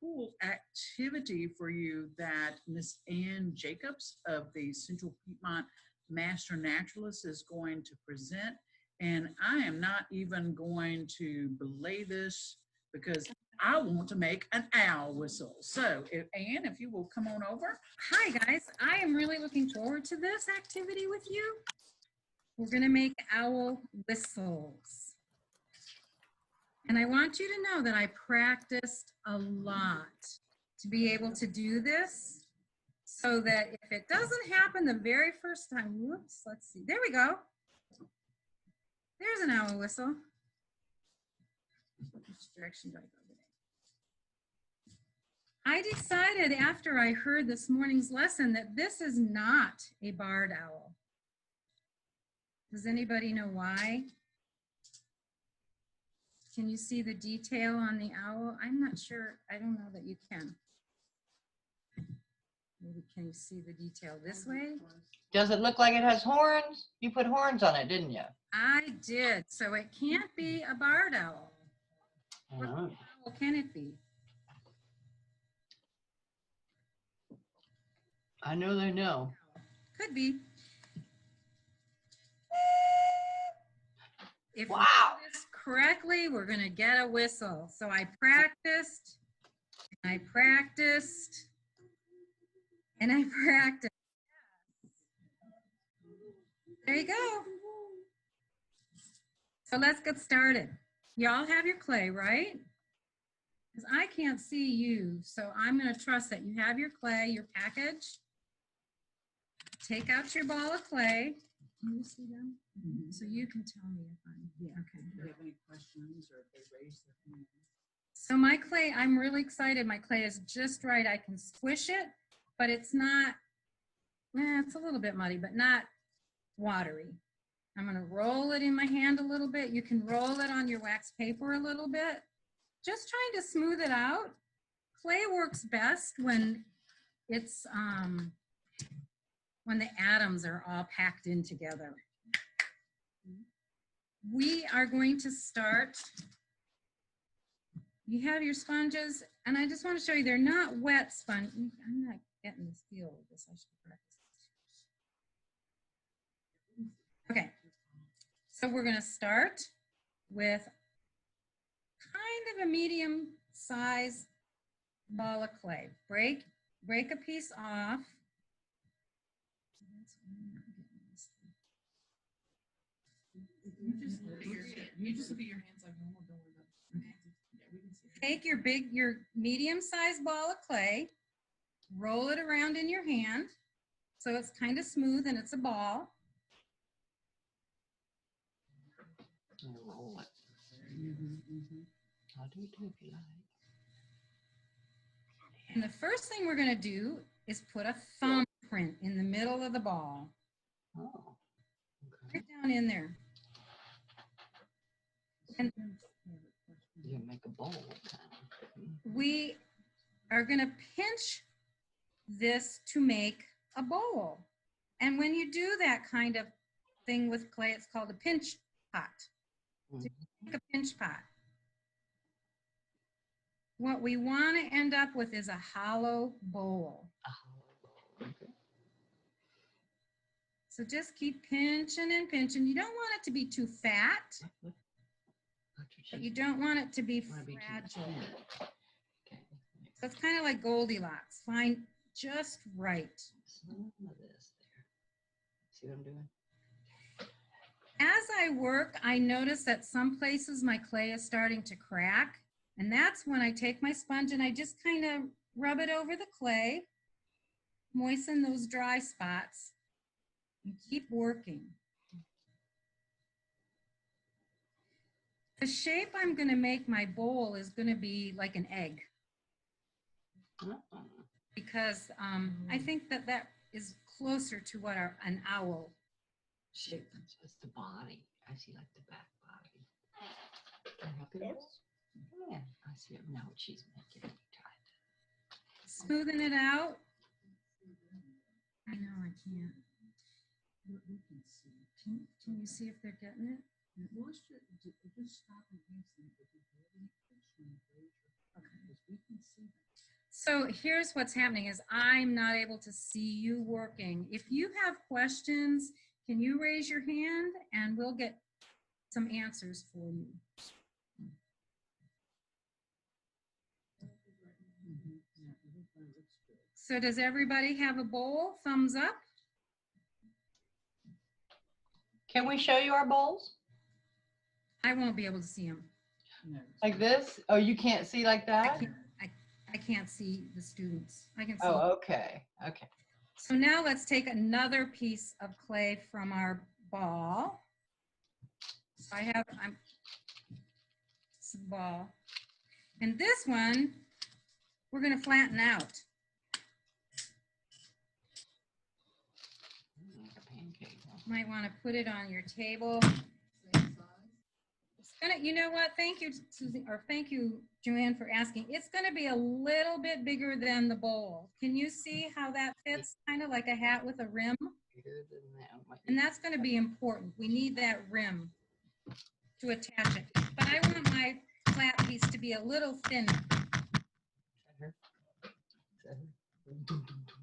cool activity for you that Miss Ann Jacobs of the Central Piedmont Master Naturalist is going to present. And I am not even going to belay this because I want to make an owl whistle. So, Ann, if you will come on over. Hi, guys. I am really looking forward to this activity with you. We're going to make owl whistles. And I want you to know that I practiced a lot to be able to do this so that if it doesn't happen the very first time, whoops, let's see. There we go. There's an owl whistle. Which direction do I go today? I decided after I heard this morning's lesson that this is not a barred owl. Does anybody know why? Can you see the detail on the owl? I'm not sure. I don't know that you can. Maybe can you see the detail this way? Does it look like it has horns? You put horns on it, didn't you? I did. So it can't be a barred owl. What owl can it be? I know they know. Could be. If wow. we do this correctly, we're going to get a whistle. So I practiced, and I practiced, and I practiced. There you go. So let's get started. Y'all have your clay, right? Because I can't see you, so I'm going to trust that you have your clay, your package. Take out your ball of clay. Can you see them? Mm-hmm. So you can tell me if I'm, yeah. Okay. Do you have any questions or if they raise their hands? So my clay, I'm really excited. My clay is just right. I can squish it, but it's not, it's a little bit muddy, but not watery. I'm going to roll it in my hand a little bit. You can roll it on your wax paper a little bit. Just trying to smooth it out. Clay works best when it's, when the atoms are all packed in together. We are going to start. You have your sponges, and I just want to show you they're not wet sponge. I'm not getting this feel of this. I should practice. Okay, so we're going to start with kind of a medium size ball of clay. Break a piece off. You just look at your hands like normal. Take your medium-sized ball of clay, roll it around in your hand so it's kind of smooth and it's a ball. Roll it. I'll do it too if you like. And the first thing we're going to do is put a thumbprint in the middle of the ball. Oh. Okay. Right down in there. And you make a bowl. We are going to pinch this to make a bowl. And when you do that kind of thing with clay, it's called a pinch pot. So you make a pinch pot. What we want to end up with is a hollow bowl. Okay. So just keep pinching and pinching. You don't want it to be too fat, but you don't want it to be fragile. Okay. So it's kind of like Goldilocks. Find just right. Some of this there. See what I'm doing? As I work, I notice that some places my clay is starting to crack. And that's when I take my sponge and I just kind of rub it over the clay, moisten those dry spots, and keep working. The shape I'm going to make my bowl is going to be like an egg. Because I think that that is closer to what an owl shape. It's the body. I see like the back body. Can I help you with this? Yeah, I see it now. What she's making. Try it. Smoothing it out. I know I can't. Can you see if they're getting it? Just stop and answer. Okay. we can see them. So here's what's happening is I'm not able to see you working. If you have questions, can you raise your hand and we'll get some answers for you. Yeah, everybody looks good. So does everybody have a bowl? Thumbs up? Can we show you our bowls? I won't be able to see them. No, Like this? Oh, you can't see like that? I can't see the students. I can see. Oh, okay. Okay. So now let's take another piece of clay from our ball. So it's a ball. And this one, we're going to flatten out. Like a pancake, huh? Might want to put it on your table. It's gonna, you know what? Thank you, Susie, or thank you, Joanne, for asking. It's going to be a little bit bigger than the bowl. Can you see how that fits? Kind of like a hat with a rim. Bigger than that. And that's going to be important. We need that rim to attach it. But I want my flat piece to be a little thinner. Is that her? Is that her? Dum, dum, dum.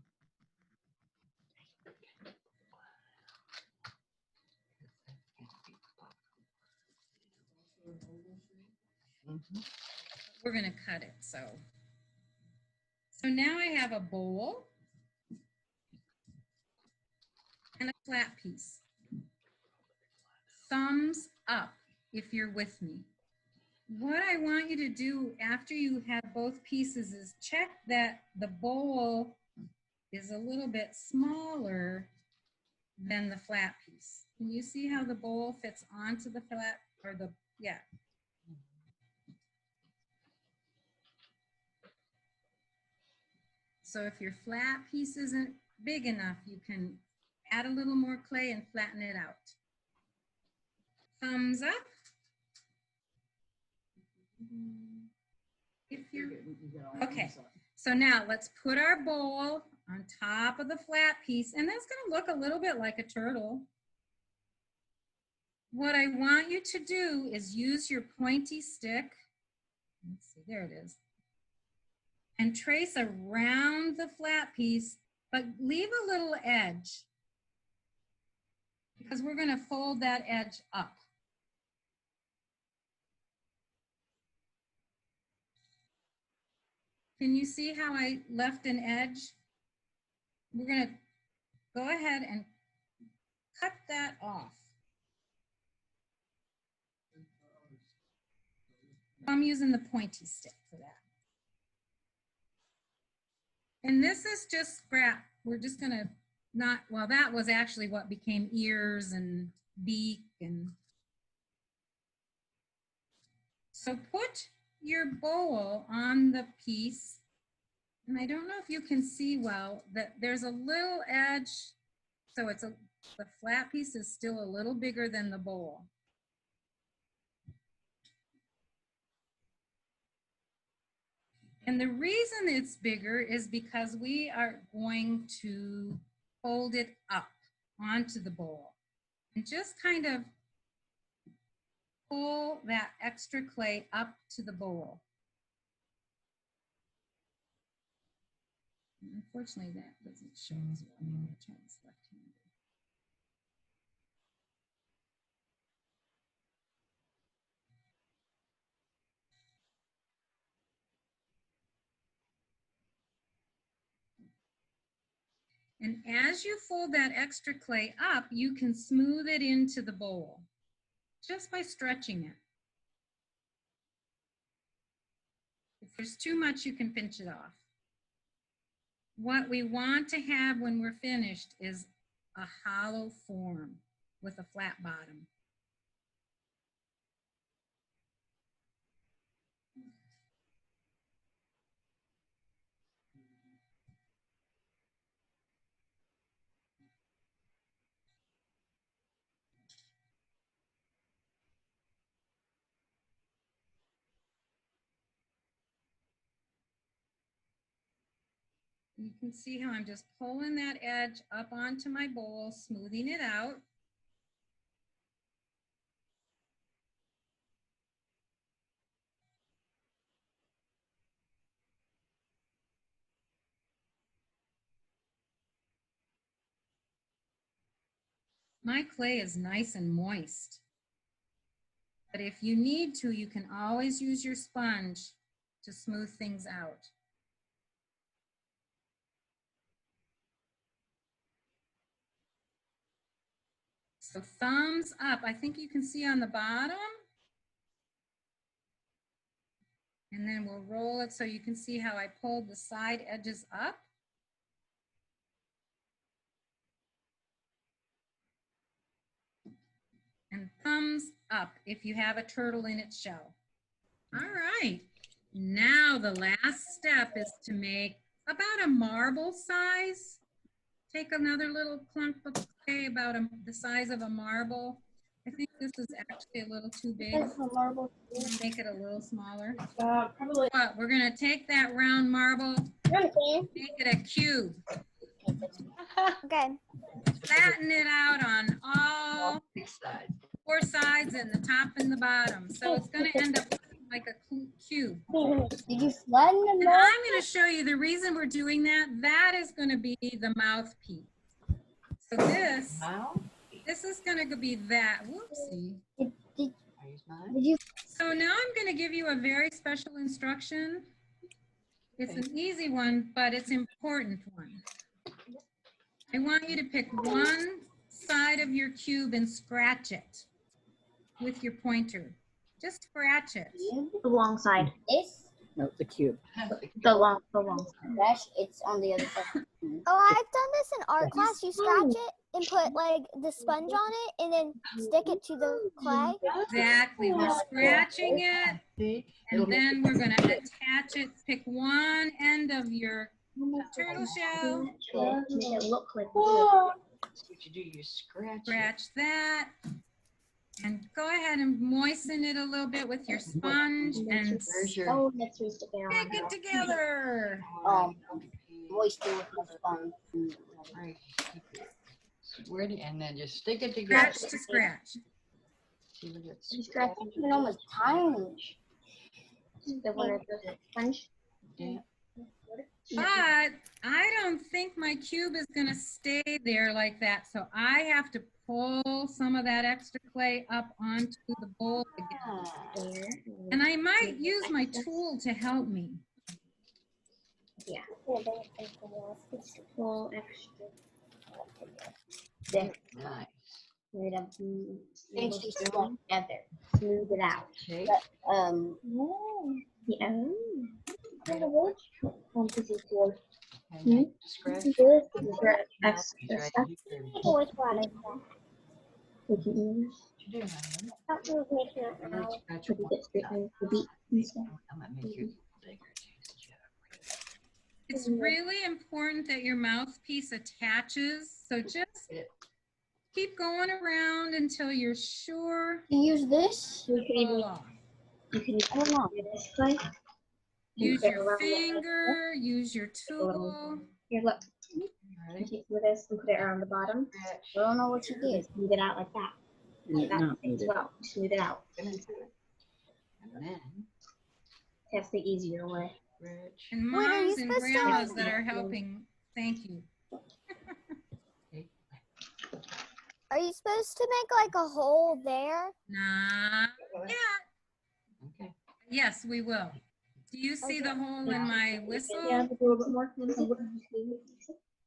Mhm. We're going to cut it. So now I have a bowl and a flat piece. Thumbs up if you're with me. What I want you to do after you have both pieces is check that the bowl is a little bit smaller than the flat piece. Can you see how the bowl fits onto the flat or the, yeah. So if your flat piece isn't big enough, you can add a little more clay and flatten it out. Thumbs up. If you're, okay, so now let's put our bowl on top of the flat piece, and that's going to look a little bit like a turtle. What I want you to do is use your pointy stick. Let's see, there it is. And trace around the flat piece, but leave a little edge because we're going to fold that edge up. Can you see how I left an edge? We're going to go ahead and cut that off. I'm using the pointy stick for that. And this is just scrap. We're just going to not, well, that was actually what became ears and beak. And so put your bowl on the piece. And I don't know if you can see well that there's a little edge. So it's the flat piece is still a little bigger than the bowl. And the reason it's bigger is because we are going to fold it up onto the bowl and just kind of pull that extra clay up to the bowl. And unfortunately, that doesn't show as well. Maybe I'll try this left-handed. And as you fold that extra clay up, you can smooth it into the bowl just by stretching it. If there's too much, you can pinch it off. What we want to have when we're finished is a hollow form with a flat bottom. You can see how I'm just pulling that edge up onto my bowl, smoothing it out. My clay is nice and moist. But if you need to, you can always use your sponge to smooth things out. So thumbs up. I think you can see on the bottom. And then we'll roll it so you can see how I pulled the side edges up. And thumbs up if you have a turtle in its shell. All right. Now the last step is to make about a marble size. Take another little clump of clay about the size of a marble. I think this is actually a little too big. Marble. Make it a little smaller. Probably. But we're gonna take that round marble, make it a cube. Okay. Flatten it out on all Six sides. 4 sides and the top and the bottom. So it's gonna end up looking like a cube. Did you flatten them And up? I'm gonna show you the reason we're doing that. That is gonna be the mouthpiece. So this is gonna be that. Whoopsie. Here's mine. Did you? So now I'm going to give you a very special instruction. It's an easy one, but it's an important one. I want you to pick one side of your cube and scratch it with your pointer. Just scratch it. The long side. This? No, the cube. The long side. Scratch, it's on the other side. Oh, I've done this in art class. You scratch it and put like the sponge on it and then stick it to the clay. Exactly. We're scratching it, See? and then we're going to attach it. Pick one end of your turtle shell. Make it look like That's what you do. You scratch. Scratch that. And go ahead and moisten it a little bit with your sponge and Where's your? Oh, that's where stick it stick it together. Moisture with my sponge. Right. Where do and then just stick it together. Scratch to scratch. See what it's You scratch it almost tiny. the one of the sponge. Yeah. But I don't think my cube is going to stay there like that. So I have to pull some of that extra clay up onto the bowl again. And I might use my tool to help me. Yeah. Full extra. There. Nice. Made up. Think she's strong. Together. Smooth it out. Okay. Yeah. And then scratch. Extra stuff. Which one is that? We can use. What you doing, honey? That was making it I'm gonna out. scratch Put one it straight side. on the beat and stuff. I'm gonna make you bigger. It's really important that your mouthpiece attaches. So just keep going around until you're sure You use this? We can even pull off. you can I don't know. use this clay. Use put it your around the finger, use your tool. Here, look. Ready? Take with this and put it around the bottom. Scratch. I don't know what you did. Smooth it out like that. Like that as well. Smooth it out. And then That's the easier way. scratch. And Wait, are you moms and supposed to- grandmas that are helping, thank you. Okay. Are you supposed to make like a hole there? Nah, yeah. Okay. Yes, we will. Do you see the hole in my whistle? Yeah, a little bit more.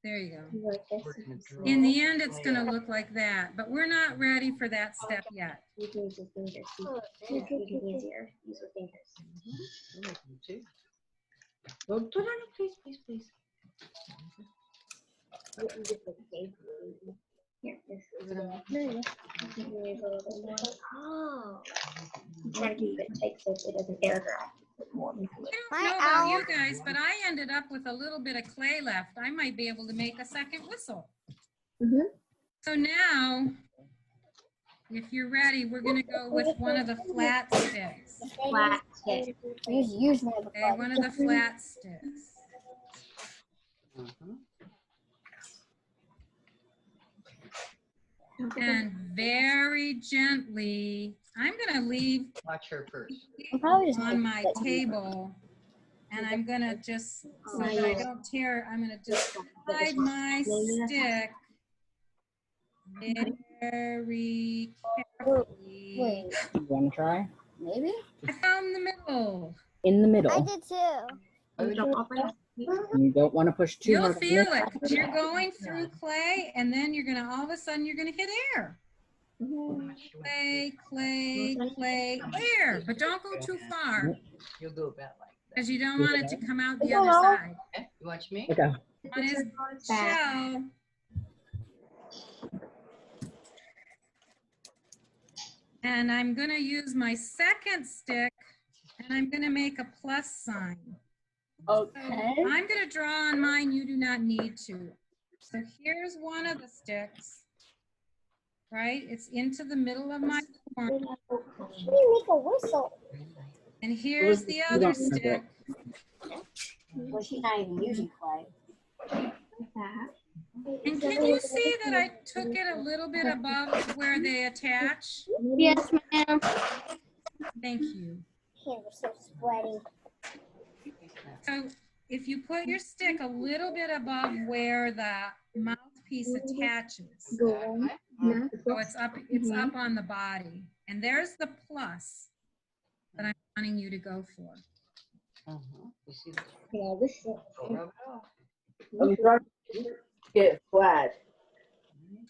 There you go. Like this. We're gonna draw In the end, it's clay gonna out. look like that, but we're not ready for that step yet. You can use your fingers. Even easier. Use your fingers. You're making it too. Oh, no, please, please, please. Here, this is you can use a little bit more. Oh. Try to keep it tight so it doesn't air dry. More. I don't My know about you owl- guys, but I ended up with a little bit of clay left. I might be able to make a second whistle. Mhm. So now, if you're ready, we're gonna go with one of the flat sticks. Flat stick. Use one of the Okay, one of the flat sticks. Mhm. And very gently, I'm gonna leave Watch her first. I'm probably just on making my it. table. And I'm gonna just, so that I don't tear, I'm gonna just slide my stick very carefully. Wait, You want to try? maybe? I found the middle. In the I middle. did too. You don't open it. You don't want to push too You'll hard. on feel this it side. because you're going through clay and then you're gonna, all of a sudden, you're gonna hit air. Clay, clay, clay, air, but don't go too far You'll go about like that. because you don't want it to come out the Hello. other side. Okay, you watch me? Okay. On his Back. shell. And I'm gonna use my second stick and I'm gonna make a plus sign. Okay. I'm gonna draw on mine, you do not need to. So here's one of the sticks, right? It's into the middle of my corn. How do you make a whistle? And here's the other stick. Well, she's not even using clay. Back. And can you see that I took it a little bit above where they attach? Yes, ma'am. Thank you. Hands are so sweaty. So if you put your stick a little bit above where the mouthpiece attaches, Go. so it's up on the body. And there's the plus that I'm wanting you to go for. You see the Yeah, this is. rub it off. I'm trying to get flat.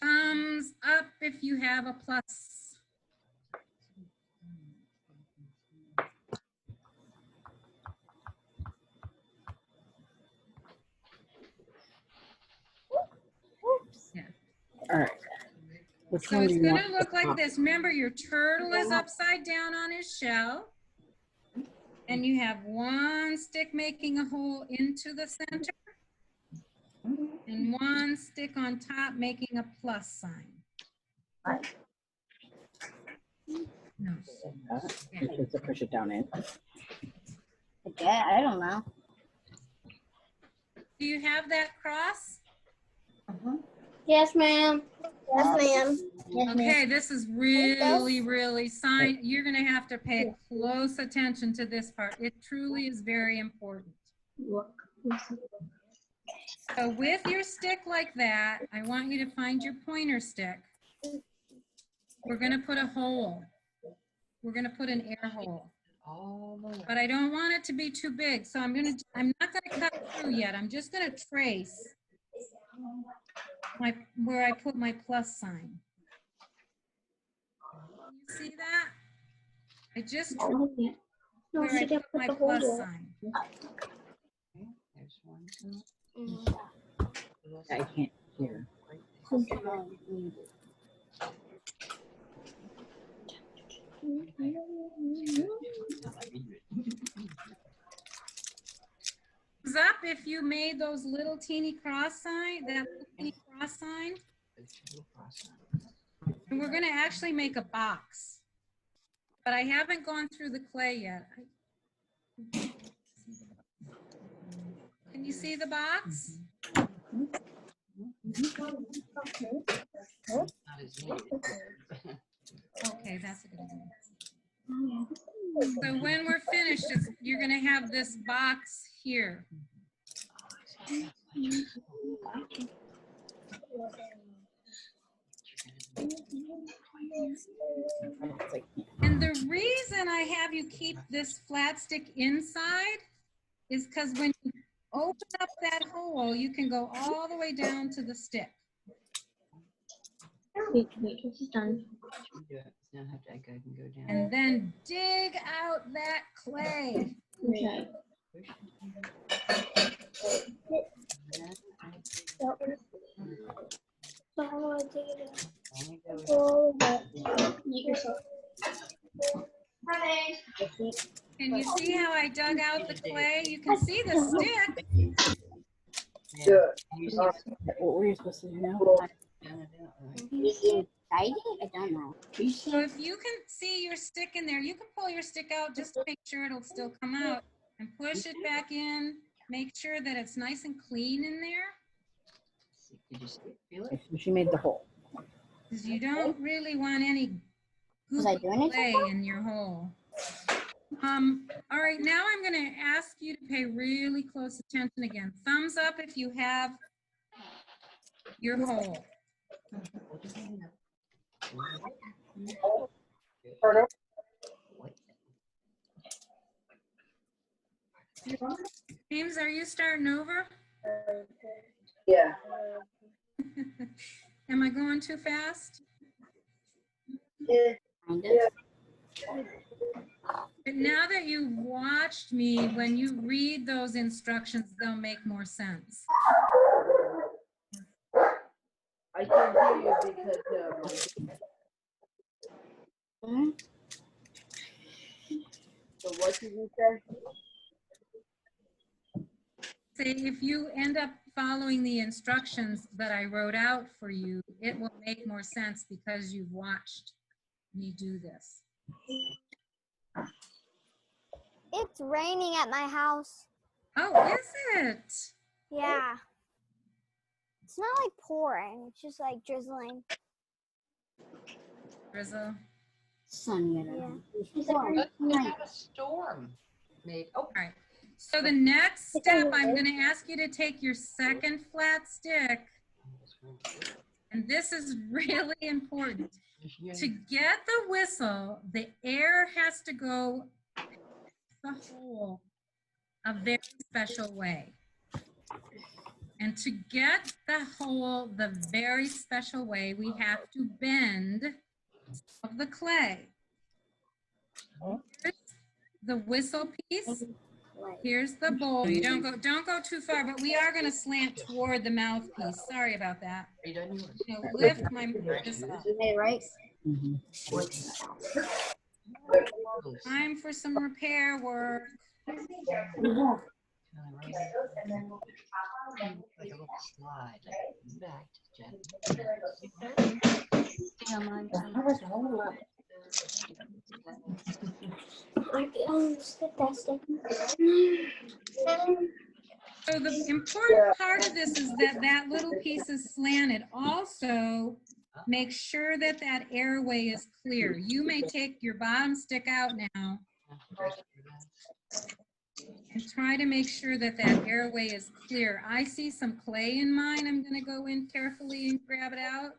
Thumbs up if you have a plus. Yeah. All right. Which So one do it's you gonna want? look like this. Remember, your turtle is upside down on his shell. And you have one stick making a hole into the center. And one stick on top making a plus sign. No. Yeah. Just to push it down in. Yeah, I don't know. Do you have that cross? Yes, ma'am. Yes, ma'am. Okay, this is really, really you're gonna have to pay close attention to this part. It truly is very important. Look. So with your stick like that, I want you to find your pointer stick. We're gonna put a hole. We're gonna put an air hole. All the way. But I don't want it to be too big, so I'm not gonna cut through yet. I'm just gonna trace where I put my plus sign. You see that? I just traced No, where I she put didn't put my the hole plus there. sign. Okay, there's one. I can't hear. Thumbs up if you made those little teeny cross sign, that little teeny cross sign. And we're gonna actually make a box. But I haven't gone through the clay yet. Can you see the box? Not as needed. Okay, that's a good idea. So when we're finished, you're gonna have this box here. And the reason I have you keep this flat stick inside is because when you open up that hole, you can go all the way down to the stick. Wait, this is done. Now have to go and go down. And then dig out that clay. Okay. So how do I dig it out? Make yourself. Can you see how I dug out the clay? You can see the stick. What were you supposed to do now? I don't know. So if you can see your stick in there, you can pull your stick out just to make sure it'll still come out and push it back in. Make sure that it's nice and clean in there. Did you feel it? Okay, so she made the hole. Because you don't really want any Was goop I of doing it? clay in your hole. All right, now I'm going to ask you to pay really close attention again. Thumbs up if you have your hole. James, are you starting over? Yeah. Am I going too fast? Kind of. But now that you've watched me, when you read those instructions, they'll make more sense. I can't hear you because Hmm? so what did you say? Say if you end up following the instructions that I wrote out for you, it will make more sense because you've watched me do this. It's raining at my house. Oh, is it? Yeah. It's not like pouring, it's just like drizzling. Drizzle. Sunny. Yeah. Let's have a storm. Maybe. Oh, All right. So the next step, I'm going to ask you to take your second flat stick, and this is really important. To get the whistle, the air has to go the hole a very special way. And to get the hole the very special way, we have to bend of the clay. Here's the whistle piece. Here's the bowl. You don't go too far, but we are going to slant toward the mouthpiece. Sorry about that. Are you done yours? So lift my this up. You made it right? Time for some repair work. Like a little slide, like back to Jen. So the important part of this is that that little piece is slanted. Also, make sure that that airway is clear. You may take your bottom stick out now and try to make sure that that airway is clear. I see some clay in mine. I'm going to go in carefully and grab it out.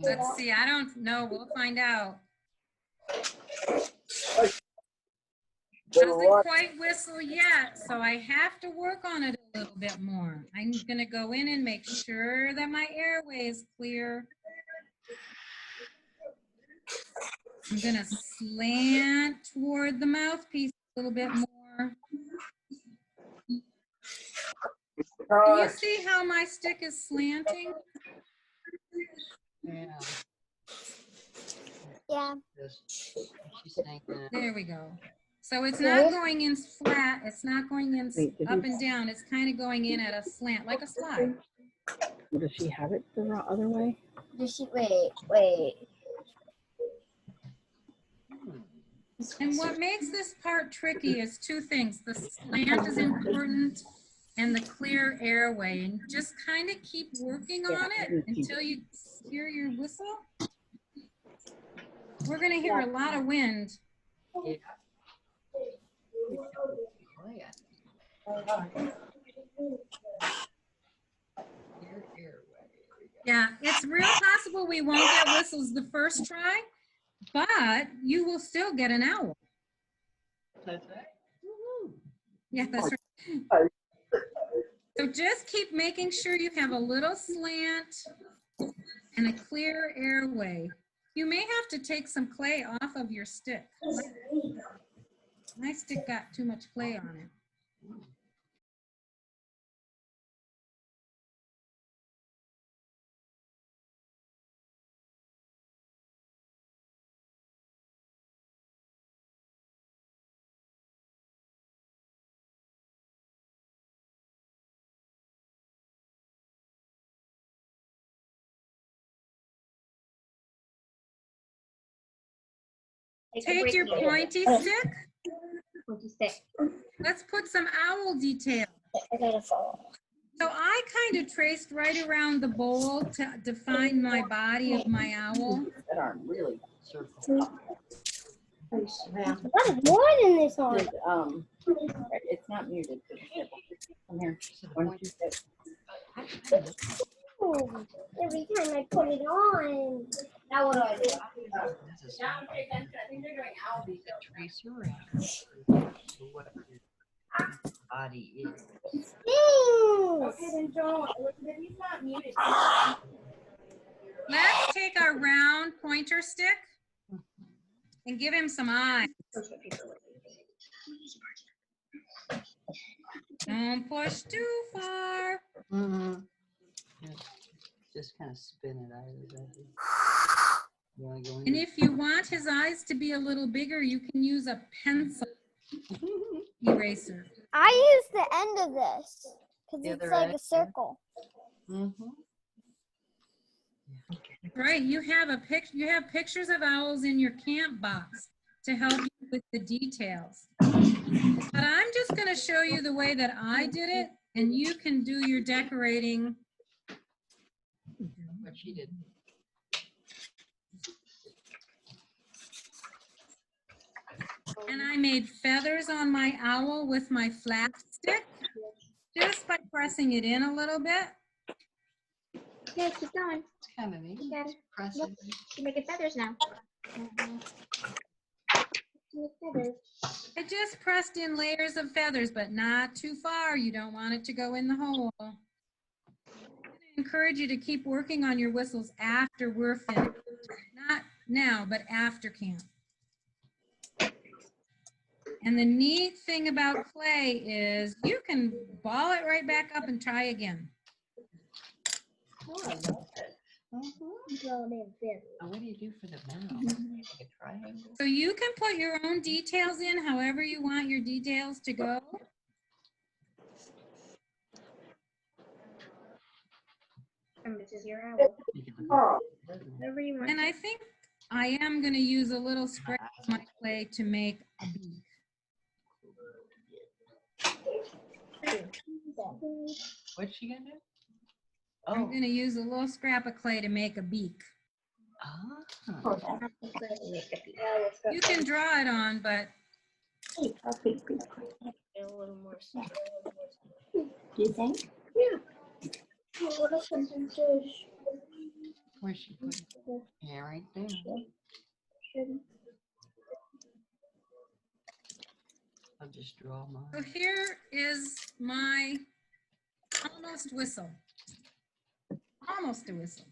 Let's see. I don't know. We'll find out. Doesn't quite whistle yet, so I have to work on it a little bit more. I'm going to go in and make sure that my airway is clear. I'm going to slant toward the mouthpiece a little bit more. Can you see how my stick is slanting? Yeah. Yeah. She's saying that. There we go. So it's not going in flat. It's not going in up and down. It's kind of going in at a slant, like a slide. Does she have it the other way? Does she, wait. And what makes this part tricky is two things. The slant is important and the clear airway. And just kind of keep working on it until you hear your whistle. We're going to hear a lot of wind. Yeah. Yeah, it's real possible we won't get whistles the first try, but you will still get an owl. That's right. Yeah, that's right. So just keep making sure you have a little slant and a clear airway. You may have to take some clay off of your stick. My stick got too much clay on it. Take your pointy stick. Let's put some owl detail. So I kind of traced right around the bowl to define my body of my owl. That aren't really circle. What is more than this on? It's not muted. Come here. So the One, point two, is, six. I kind of Oh, every time I put it on. Now what do I do? this is you could trace around to what your body is. Stings. Okay, then don't. Elizabeth, he's not muted. Let's take our round pointer stick and give him some eyes. Don't push too far. Just kind of spin it out of that. You want to go in And if you want his eyes to be a little bigger, you can use a pencil eraser. I use the end of this because The it's other like end, a circle. Right, you have pictures of owls in your camp box to help you with the details. But I'm just going to show you the way that I did it, and you can do your decorating. what she did. And I made feathers on my owl with my flat stick, just by pressing it in a little bit. Okay, keep going. It's kind of neat. You got it. Press Look. it. You're making feathers now. Make feathers. I just pressed in layers of feathers, but not too far. You don't want it to go in the hole. I'm gonna encourage you to keep working on your whistles after we're finished. Not now, but after camp. And the neat thing about clay is you can ball it right back up and try again. Oh, I love it. Draw them in feathers. What do you do for the mouth? Like a triangle? So you can put your own details in however you want your details to go. And this is your owl. You can look at it. Whatever you want. And I think I am going to use a little spray of my clay to make a beak. What's she gonna do? I'm Oh, going to use a little scrap of clay to make a beak. You can draw it on, but A little more. Do you think? What a sentences. where's she put it? Yeah, right there. I'll just draw so mine. here is my almost whistle. Almost a whistle.